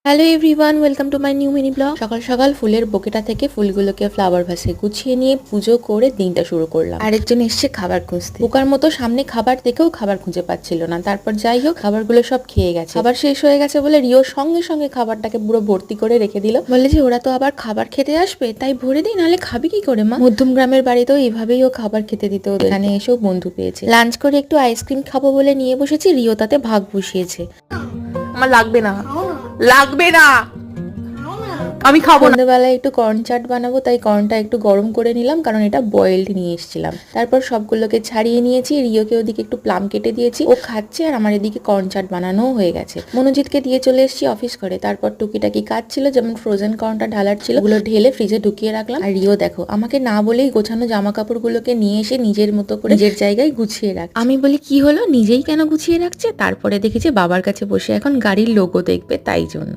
Hello everyone, welcome to my new mini blog. সকাল সকাল ফুলের বোকেটা থেকে ফুলগুলোকে ফ্লাওয়ার ভাসে গুছিয়ে নিয়ে পুজো করে দিনটা শুরু করলাম। আরেকজন এসছে খাবার খুঁজতে। পোকার মতো সামনে খাবার দেখেও খাবার খুঁজে পাচ্ছিল না। তারপর যাই হোক খাবারগুলো সব খেয়ে গেছে। খাবার শেষ হয়ে গেছে বলে রিও সঙ্গে সঙ্গে খাবারটাকে পুরো ভর্তি করে রেখে দিল। বলে যে ওরা তো আবার খাবার খেতে আসবে, তাই ভরে দিই, নাহলে খাবি কি করে মা। মধ্যম গ্রামের বাড়িতেও এইভাবেই ও খাবার খেতে দিত। এখানে এসেও বন্ধু পেয়েছে। লাঞ্চ করে একটু আইসক্রিম খাবো বলে নিয়ে বসেছি, রিও তাতে ভাগ বসিয়েছে। আমার লাগবে না, লাগবে না, আমি খাবো না। সন্ধ্যেবেলায় একটু কর্ন চাট বানাবো, তাই কর্নটা একটু গরম করে নিলাম, কারণ এটা বয়েলড নিয়ে এসেছিলাম। তারপর সবগুলোকে ছাড়িয়ে নিয়েছি। রিওকে ওদিকে একটু প্লাম কেটে দিয়েছি, ও খাচ্ছে, আর আমার এদিকে কর্ন চাট বানানো হয়ে গেছে। মনোজিৎকে দিয়ে চলে এসেছি অফিস করে। তারপর টুকিটাকি কাজ ছিল, যেমন ফ্রোজেন কর্নটা ঢালার ছিল, ওগুলো ঢেলে ফ্রিজে ঢুকিয়ে রাখলাম। আর রিও দেখো আমাকে না বলেই গোছানো জামা কাপড়গুলোকে নিয়ে এসে নিজের মতো করে নিজের জায়গায় গুছিয়ে রাখ। আমি বলি কি হলো, নিজেই কেন গুছিয়ে রাখছে? তারপরে দেখেছি বাবার কাছে বসে এখন গাড়ির লোগো দেখবে, তাই জন্য।